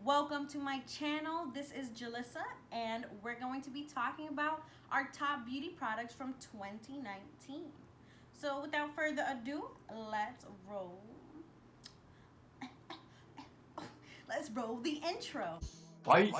welcome to my channel. This is Jalissa and we're going to be talking about our top beauty products from 2019. So without further ado, let's roll the intro. Bye.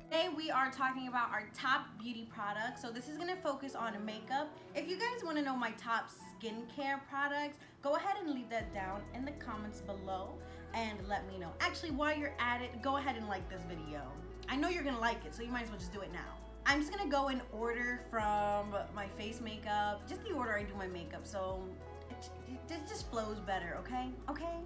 Today we are talking about our top beauty products. So this is going to focus on makeup. If you guys want to know my top skincare products, go ahead and leave that down in the comments below and let me know. Actually, while you're at it, go ahead and like this video. I know you're going to like it, so you might as well just do it now. I'm just going to go in order from my face makeup, just the order I do my makeup, so it just flows better, okay? Okay?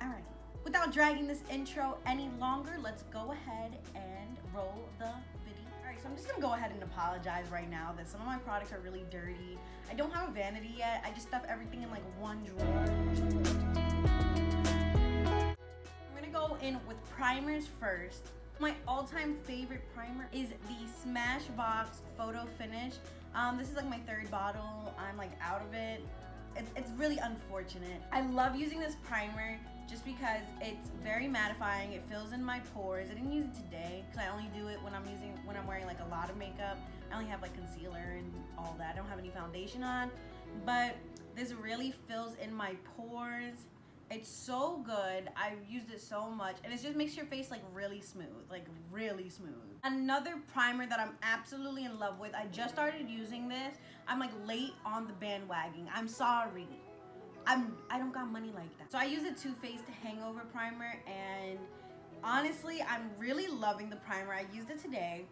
All right. Without dragging this intro any longer, let's go ahead and roll the video. All right, so I'm just gonna go ahead and apologize right now that some of my products are really dirty. I don't have a vanity yet. I just stuff everything in like one drawer. I'm gonna go in with primers first. My all-time favorite primer is the Smashbox Photo Finish. This is like my third bottle. I'm like out of it. It's really unfortunate. I love using this primer just because it's very mattifying. It fills in my pores. I didn't use it today because I only do it when I'm wearing like a lot of makeup. I only have like concealer and all that. I don't have any foundation on, but this really fills in my pores. It's so good. I've used it so much and it just makes your face like really smooth, like really smooth. Another primer that I'm absolutely in love with, I just started using this. I'm like late on the bandwagon. I'm sorry. I don't got money like that. So I use the Too Faced Hangover Primer and honestly, I'm really loving the primer. I used it today.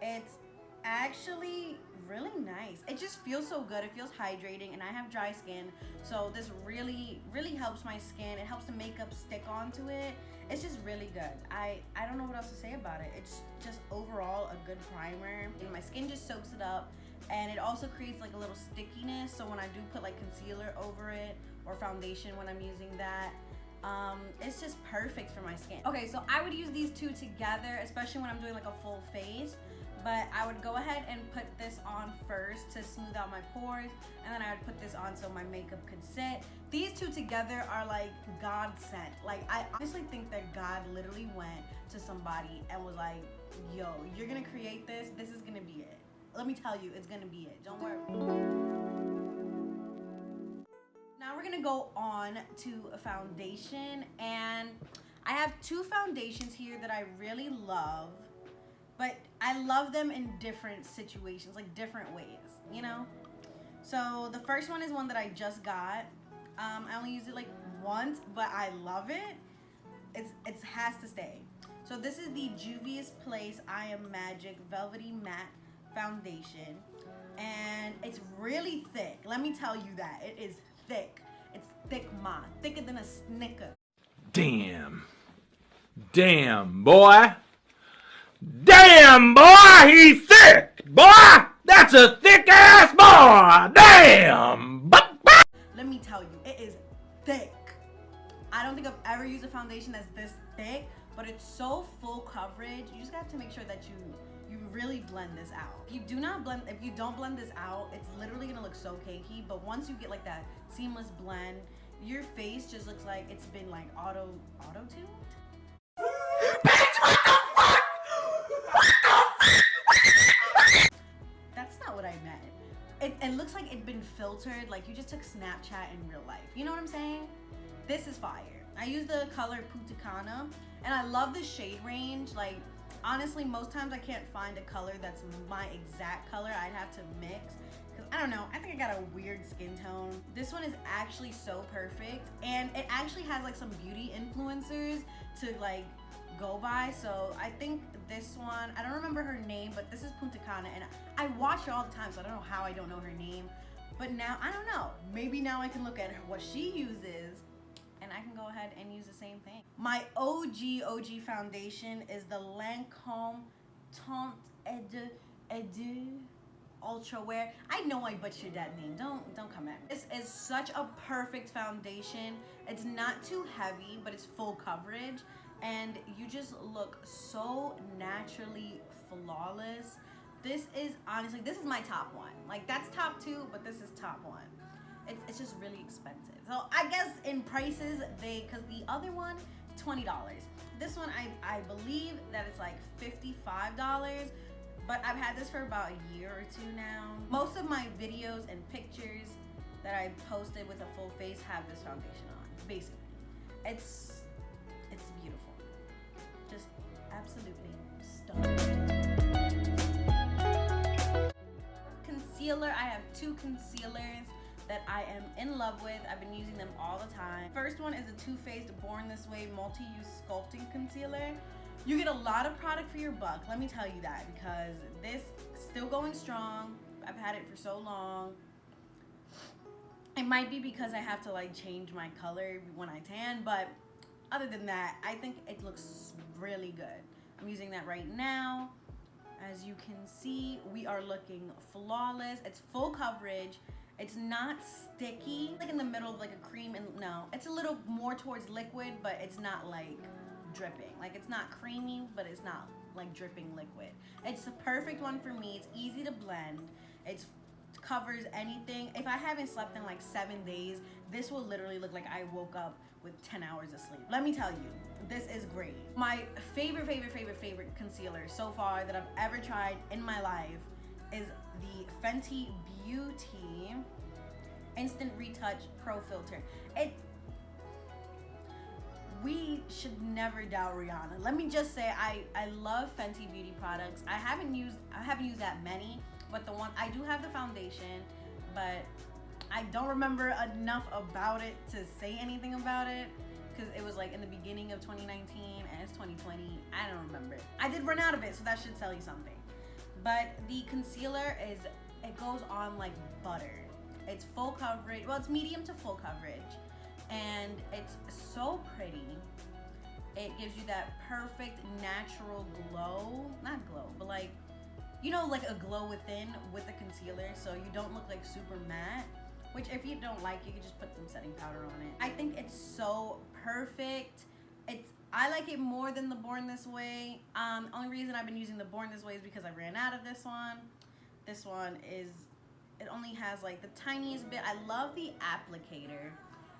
It's actually really nice. It just feels so good. It feels hydrating and I have dry skin, so this really helps my skin. It helps the makeup stick onto it. It's just really good. I don't know what else to say about it. It's just overall a good primer and my skin just soaks it up, and it also creates like a little stickiness, so when I do put like concealer over it or foundation when I'm using that, it's just perfect for my skin. Okay, so I would use these two together, especially when I'm doing like a full face. But I would go ahead and put this on first to smooth out my pores, and then I would put this on so my makeup could sit. These two together are like God sent. Like, I honestly think that God literally went to somebody and was like, yo, you're gonna create this. This is gonna be it. Let me tell you, it's gonna be it. Don't worry. Now we're gonna go on to a foundation, and I have two foundations here that I really love. But I love them in different situations, like different ways, you know? So the first one is one that I just got. I only used it like once, but I love it. It has to stay. So this is the Juvia's Place I Am Magic Velvety Matte Foundation. And it's really thick. Let me tell you that. It is thick. It's thick, ma. Thicker than a Snicker. Damn, boy. Damn, boy, he's thick. Boy, that's a thick ass boy. Damn. Let me tell you, it is thick. I don't think I've ever used a foundation that's this thick, but it's so full coverage. You just have to make sure that you really blend this out. If you don't blend this out, it's literally gonna look so cakey. But once you get like that seamless blend, your face just looks like it's been like auto-tuned. That's not what I meant. It looks like it'd been filtered, like you just took Snapchat in real life. You know what I'm saying? This is fire. I use the color Punta Cana, and I love the shade range. Like, honestly, most times I can't find a color that's my exact color. I'd have to mix, because I don't know, I think I got a weird skin tone. This one is actually so perfect, and it actually has like some beauty influencers to like go by. So I think this one, I don't remember her name, but this is Punta Cana, and I watch her all the time, so I don't know how I don't know her name. But now, I don't know, maybe now I can look at what she uses and I can go ahead and use the same thing. My OG foundation is the Lancome Teint Edu Ultra Wear. I know I butchered that name. Don't come at me. This is such a perfect foundation. It's not too heavy, but it's full coverage, and you just look so naturally flawless. This is honestly, this is my top one. Like, that's top two, but this is top one. it's just really expensive. So I guess in prices, because the other one is $20. This one, I believe that it's like $55, but I've had this for about a year or two now. Most of my videos and pictures that I posted with a full face have this foundation on, basically. It's beautiful. Just absolutely stunning. Concealer, I have two concealers that I am in love with. I've been using them all the time. First one is a Too Faced Born This Way Multi-Use Sculpting Concealer. You get a lot of product for your buck, let me tell you that, because this is still going strong. I've had it for so long. It might be because I have to like change my color when I tan, but other than that, I think it looks really good. I'm using that right now. As you can see, we are looking flawless. It's full coverage. It's not sticky, like in the middle of like a cream, and no, it's a little more towards liquid, but it's not like dripping. Like it's not creamy, but it's not like dripping liquid. It's the perfect one for me. It's easy to blend. It covers anything. If I haven't slept in like 7 days, this will literally look like I woke up with 10 hours of sleep. Let me tell you, this is great. My favorite concealer so far that I've ever tried in my life is the Fenty Beauty Instant Retouch Pro Filter. We should never doubt Rihanna. Let me just say, I love Fenty Beauty products. I haven't used that many, but the one I do have the foundation, but I don't remember enough about it to say anything about it, because it was like in the beginning of 2019 and it's 2020. I don't remember it. I did run out of it, so that should tell you something. But the concealer it goes on like butter. It's full coverage. Well, it's medium to full coverage. And it's so pretty. It gives you that perfect natural glow. Not glow, but like, you know, like a glow within with the concealer, so you don't look like super matte. Which if you don't like, you can just put some setting powder on it. I think it's so perfect. I like it more than the Born This Way. Only reason I've been using the Born This Way is because I ran out of this one. This one it only has like the tiniest bit. I love the applicator.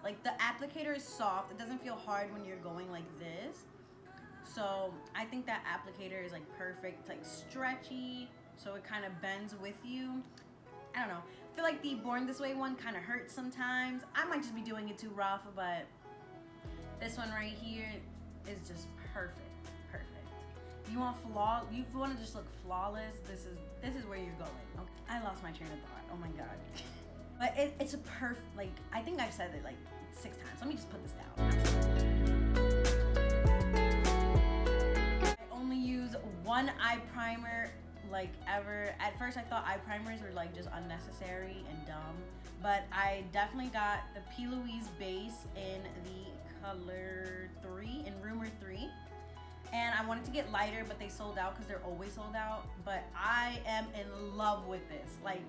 Like the applicator is soft. It doesn't feel hard when you're going like this. So I think that applicator is like perfect. It's like stretchy, so it kind of bends with you. I don't know. I feel like the Born This Way one kind of hurts sometimes. I might just be doing it too rough, but this one right here is just perfect. You want to just look flawless, this is where you're going. Okay. I lost my train of thought. Oh my god. But it's a perfect, like, I think I've said it like 6 times. Let me just put this down. I only use one eye primer like ever. At first I thought eye primers were like just unnecessary and dumb, but I definitely got the P. Louise base in the color 3, in Rumor 3. And I wanted to get lighter, but they sold out because they're always sold out. But I am in love with this. Like,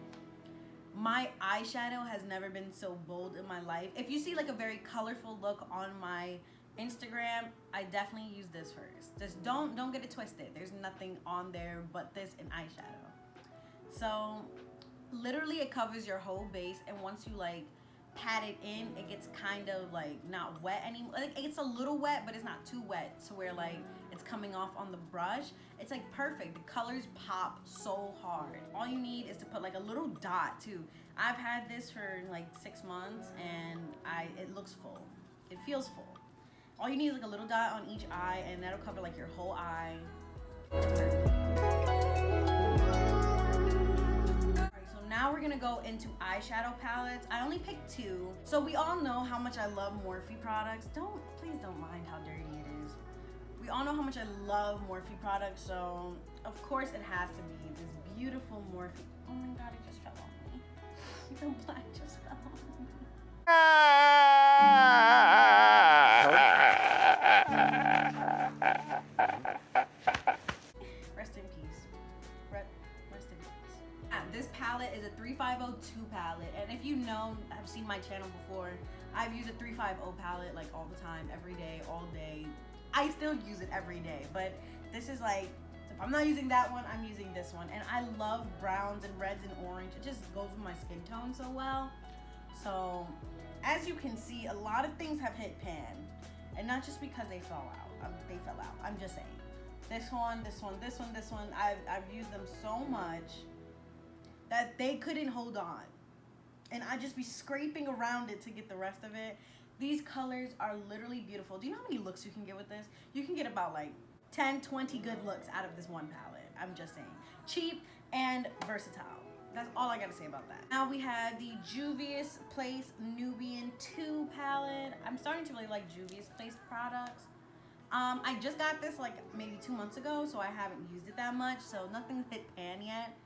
my eyeshadow has never been so bold in my life. If you see like a very colorful look on my Instagram, I definitely use this first. Just don't get it twisted. There's nothing on there but this and eyeshadow. So literally it covers your whole base, and once you like pat it in, it gets kind of like not wet anymore. Like, it's a little wet, but it's not too wet to where like it's coming off on the brush. It's like perfect. The colors pop so hard. All you need is to put like a little dot too. I've had this for like 6 months and it looks full. It feels full. All you need is like a little dot on each eye, and that'll cover like your whole eye. Now we're gonna go into eyeshadow palettes. I only picked 2. So we all know how much I love Morphe products. Please don't mind how dirty it is. We all know how much I love Morphe products, so of course it has to be this beautiful Morphe. Oh my god, it just fell on me. The black just fell on me. Rest in peace. Rest in peace. This palette is a 3502 palette, and if you know, have seen my channel before, I've used a 350 palette like all the time, every day, all day. I still use it every day, but this is like, if I'm not using that one, I'm using this one. And I love browns and reds and orange. It just goes with my skin tone so well. So as you can see, a lot of things have hit pan, and not just because they fell out. I'm just saying. This one. I've used them so much that they couldn't hold on, and I'd just be scraping around it to get the rest of it. These colors are literally beautiful. Do you know how many looks you can get with this? You can get about like 10, 20 good looks out of this one palette. I'm just saying. Cheap and versatile. That's all I gotta say about that. Now we have the Juvia's Place Nubian 2 palette. I'm starting to really like Juvia's Place products. I just got this like maybe 2 months ago, so I haven't used it that much, so nothing's hit pan yet.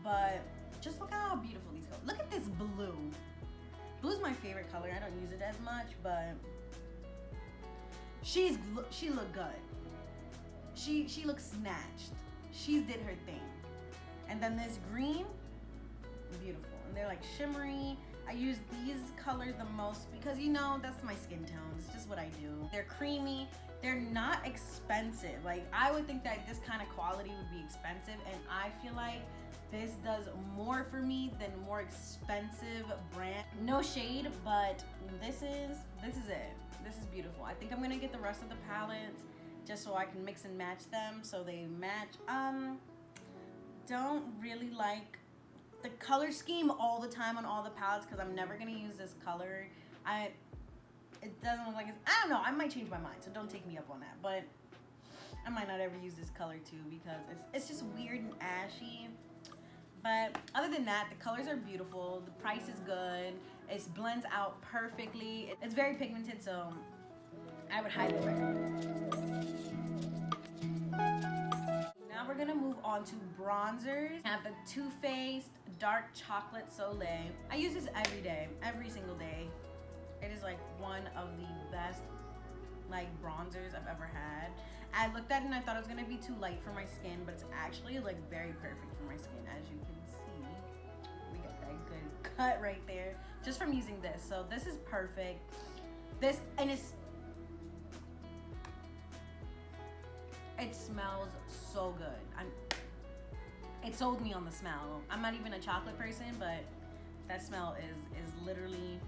But just look at how beautiful these colors. Look at this blue. Blue's my favorite color. I don't use it as much, but she looked good. She looks snatched. She did her thing. And then this green, beautiful. And they're like shimmery. I use these colors the most because, you know, that's my skin tone. It's just what I do. They're creamy. They're not expensive. Like, I would think that this kind of quality would be expensive, and I feel like this does more for me than more expensive brand. No shade, but this is it. This is beautiful. I think I'm gonna get the rest of the palettes just so I can mix and match them so they match. Don't really like the color scheme all the time on all the palettes because I'm never gonna use this color. It doesn't look like it's, I don't know, I might change my mind, so don't take me up on that, but I might not ever use this color too because it's just weird and ashy. But other than that, the colors are beautiful, the price is good, it blends out perfectly, it's very pigmented, so I would highly recommend. Now we're gonna move on to bronzers. I have the Too Faced Dark Chocolate Soleil. I use this every day, every single day. It is like one of the best like bronzers I've ever had. I looked at it and I thought it was gonna be too light for my skin, but it's actually like very perfect for my skin. As you can see, we got that good cut right there just from using this. So this is perfect. This, and it smells so good. It sold me on the smell. I'm not even a chocolate person, but that smell is literally,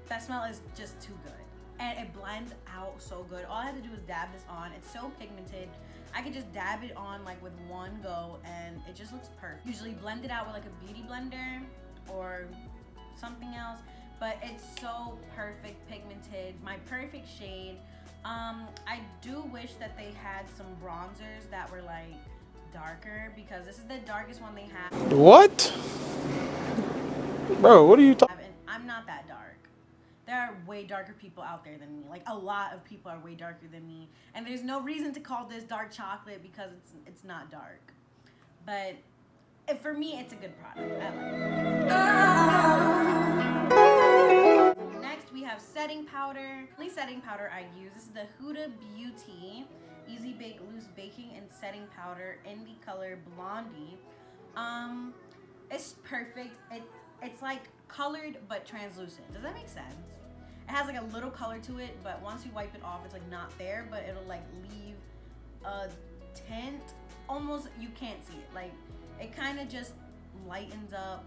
that smell is just too good. And it blends out so good. All I have to do is dab this on. It's so pigmented. I could just dab it on like with one go and it just looks perfect. Usually blend it out with like a beauty blender or something else, but it's so perfect, pigmented, my perfect shade. I do wish that they had some bronzers that were like darker because this is the darkest one they have. What? Bro, what are you talking? I'm not that dark. There are way darker people out there than me. Like, a lot of people are way darker than me. And there's no reason to call this dark chocolate because it's not dark. But for me, it's a good product. I like it. Next, we have setting powder. The only setting powder I use, this is the Huda Beauty Easy Bake Loose Baking and Setting Powder in the color Blondie. It's perfect. It's like colored but translucent. Does that make sense? It has like a little color to it, but once you wipe it off, it's like not there, but it'll like leave a tint. Almost, you can't see it. Like, it kind of just lightens up,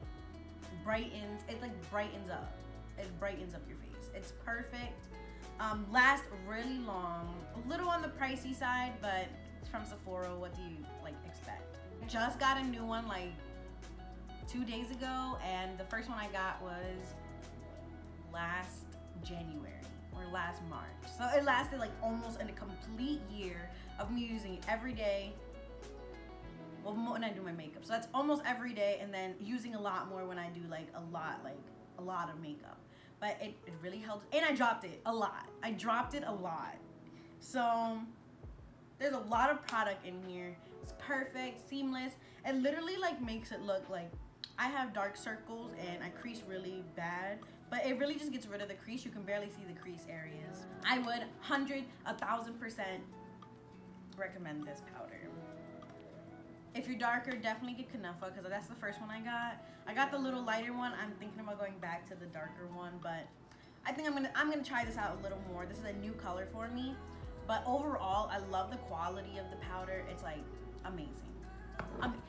brightens. It like brightens up. It brightens up your face. It's perfect. Lasts really long. A little on the pricey side, but it's from Sephora. What do you like expect? Just got a new one like 2 days ago, and the first one I got was last January or last March. So it lasted like almost a complete year of me using it every day. Well, when I do my makeup, so that's almost every day, and then using a lot more when I do like a lot of makeup. But it really helps, and I dropped it a lot. So there's a lot of product in here. It's perfect, seamless. It literally like makes it look like I have dark circles and I crease really bad, but it really just gets rid of the crease. You can barely see the crease areas. I would 1,000% recommend this powder. If you're darker, definitely get Kunafa because that's the first one I got. I got the little lighter one. I'm thinking about going back to the darker one, but I think I'm gonna try this out a little more. This is a new color for me, but overall, I love the quality of the powder. It's like amazing. Amazing.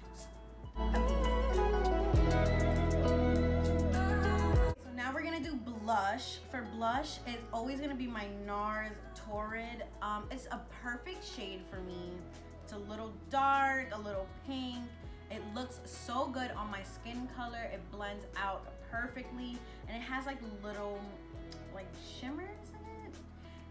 So now blush. For blush, it's always gonna be my NARS Torrid. It's a perfect shade for me. It's a little dark, a little pink. It looks so good on my skin color. It blends out perfectly, and it has like little like shimmers in it.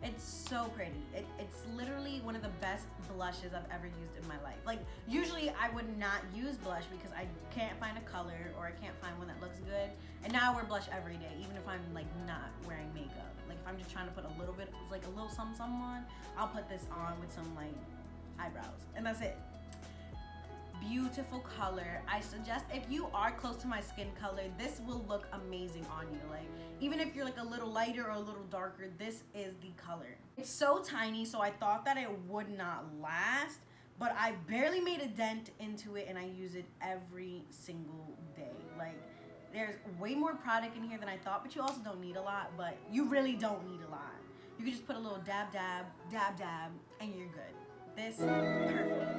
It's so pretty. It's literally one of the best blushes I've ever used in my life. Like, usually I would not use blush because I can't find a color or I can't find one that looks good. And now I wear blush every day, even if I'm like not wearing makeup. Like if I'm just trying to put a little bit, like a little something on, I'll put this on with some like eyebrows, and that's it. Beautiful color. I suggest if you are close to my skin color, this will look amazing on you. Like even if you're like a little lighter or a little darker, this is the color. It's so tiny, so I thought that it would not last, but I barely made a dent into it, and I use it every single day. Like there's way more product in here than I thought, but you also don't need a lot. But you really don't need a lot. You can just put a little dab dab dab dab and you're good. This is perfect.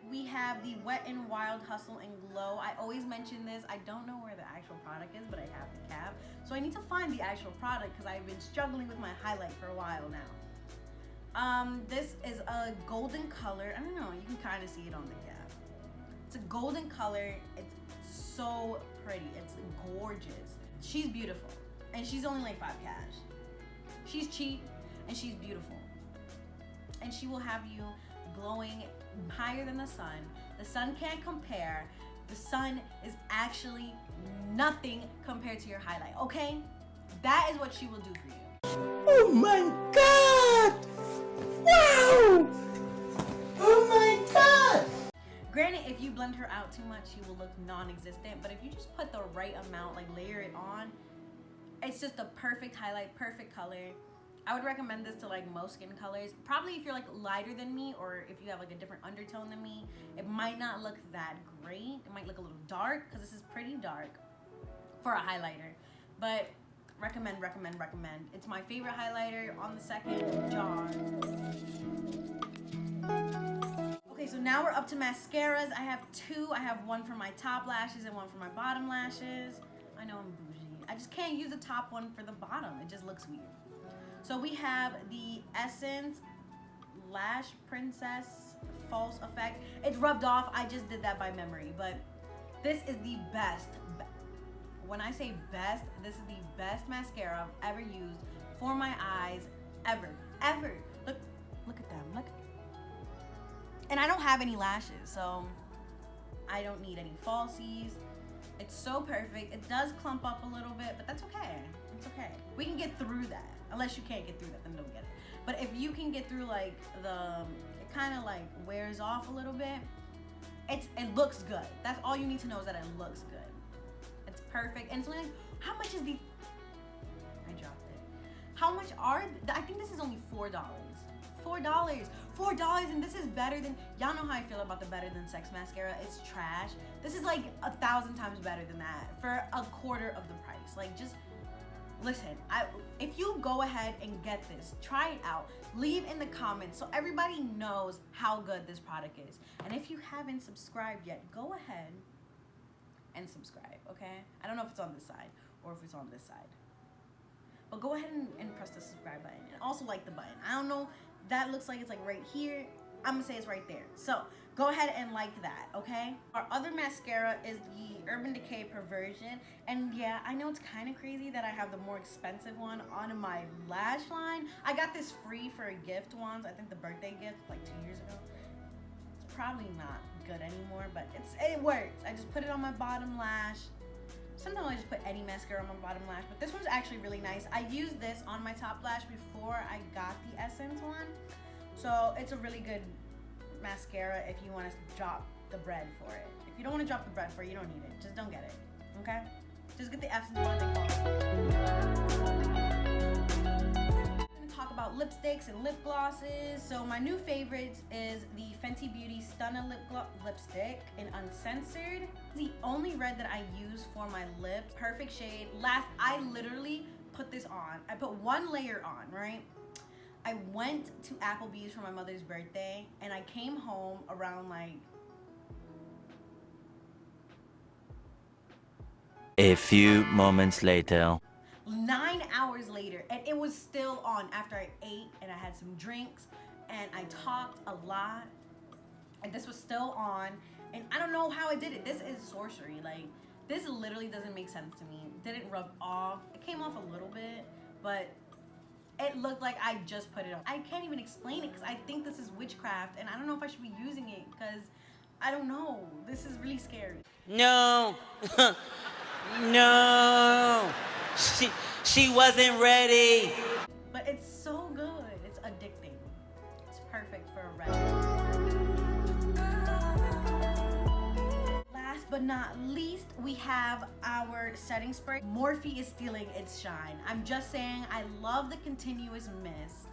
We have the Wet n Wild Hustle and Glow. I always mention this. I don't know where the actual product is, but I have the cap. So I need to find the actual product because I've been struggling with my highlight for a while now. This is a golden color. I don't know, you can kind of see it on the cap. It's a golden color. It's so pretty. It's gorgeous. She's beautiful, and she's only like $5 cash. She's cheap, and she's beautiful. And she will have you glowing higher than the sun. The sun can't compare. The sun is actually nothing compared to your highlight, okay? That is what she will do for you. Oh my God! Wow! Oh my God! Granted, if you blend her out too much, she will look non-existent, but if you just put the right amount, like layer it on, it's just the perfect highlight, perfect color. I would recommend this to like most skin colors. Probably if you're like lighter than me, or if you have like a different undertone than me, it might not look that great. It might look a little dark because this is pretty dark for a highlighter. But recommend. It's my favorite highlighter on the second jar. Okay, so now we're up to mascaras. I have two. I have one for my top lashes and one for my bottom lashes. I know I'm bougie. I just can't use the top one for the bottom. It just looks weird. So we have the Essence Lash Princess False Effect. It's rubbed off. I just did that by memory, but this is the best. When I say best, this is the best mascara I've ever used for my eyes, ever. Look at them. Look. And I don't have any lashes, so I don't need any falsies. It's so perfect. It does clump up a little bit, but that's okay. It's okay. We can get through that. Unless you can't get through that, then don't get it. But if you can get through like it kind of like wears off a little bit, it looks good. That's all you need to know, is that it looks good. It's perfect. And it's like, how much is the, I dropped it. How much are, I think this is only $4. $4, and this is better than, y'all know how I feel about the Better Than Sex mascara. It's trash. This is like 1,000 times better than that for a quarter of the price. Like, just listen, if you go ahead and get this, try it out. Leave in the comments so everybody knows how good this product is. And if you haven't subscribed yet, go ahead and subscribe, okay? I don't know if it's on this side or if it's on this side. But go ahead and press the subscribe button. And also like the button. I don't know, that looks like it's like right here. I'm gonna say it's right there. So go ahead and like that, okay? Our other mascara is the Urban Decay Perversion. And yeah, I know it's kind of crazy that I have the more expensive one on my lash line. I got this free for a gift once. I think the birthday gift like 2 years ago. It's probably not good anymore, but it works. I just put it on my bottom lash. Sometimes I just put any mascara on my bottom lash, but this one's actually really nice. I used this on my top lash before I got the Essence one. So it's a really good mascara if you want to drop the bread for it. If you don't want to drop the bread for it, you don't need it. Just don't get it, okay? Just get the Essence one. I'm going to talk about lipsticks and lip glosses. So my new favorites is the Fenty Beauty Stunna lipstick in Uncensored. The only red that I use for my lips. Perfect shade. I literally put this on. I put one layer on, right? I went to Applebee's for my mother's birthday, and I came home around like A few moments later. 9 hours later, and it was still on after I ate and I had some drinks and I talked a lot, and this was still on. And I don't know how I did it. This is sorcery. Like, this literally doesn't make sense to me. It didn't rub off. It came off a little bit, but it looked like I just put it on. I can't even explain it because I think this is witchcraft, and I don't know if I should be using it because I don't know. This is really scary. No. No. She wasn't ready. But it's so good. It's addicting. It's perfect for a red. Last but not least, we have our setting spray. Morphe is stealing its shine. I'm just saying, I love the continuous mist.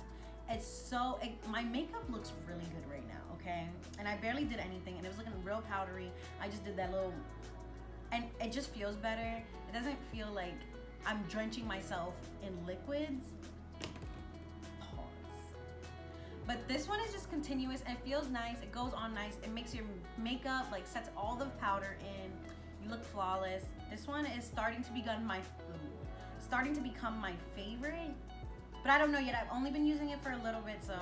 It's so, my makeup looks really good right now, okay? And I barely did anything, and it was looking real powdery. I just did that little, and it just feels better. It doesn't feel like I'm drenching myself in liquids. Pause. But this one is just continuous, and it feels nice. It goes on nice. It makes your makeup, like, sets all the powder in. You look flawless. This one is starting to become my favorite. But I don't know yet. I've only been using it for a little bit, so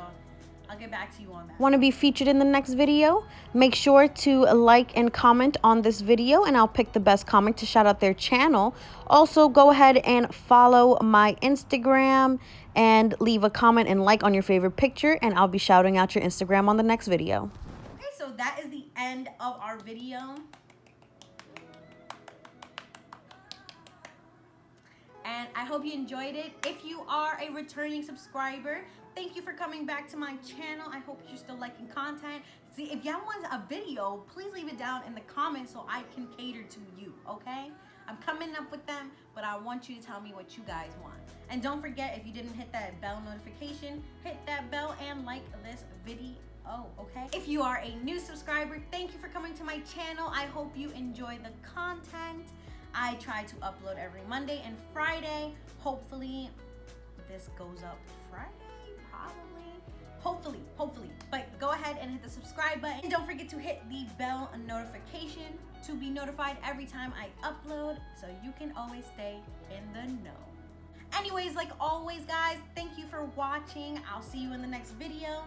I'll get back to you on that. Want to be featured in the next video? Make sure to like and comment on this video, and I'll pick the best comment to shout out their channel. Also, go ahead and follow my Instagram and leave a comment and like on your favorite picture, and I'll be shouting out your Instagram on the next video. Okay, so that is the end of our video. And I hope you enjoyed it. If you are a returning subscriber, thank you for coming back to my channel. I hope you're still liking content. See, if y'all want a video, please leave it down in the comments so I can cater to you, okay? I'm coming up with them, but I want you to tell me what you guys want. And don't forget, if you didn't hit that bell notification, hit that bell and like this video, okay? If you are a new subscriber, thank you for coming to my channel. I hope you enjoy the content. I try to upload every Monday and Friday. Hopefully this goes up Friday, probably. Hopefully. But go ahead and hit the subscribe button. And don't forget to hit the bell notification to be notified every time I upload, so you can always stay in the know. Anyways, like always, guys, thank you for watching. I'll see you in the next video.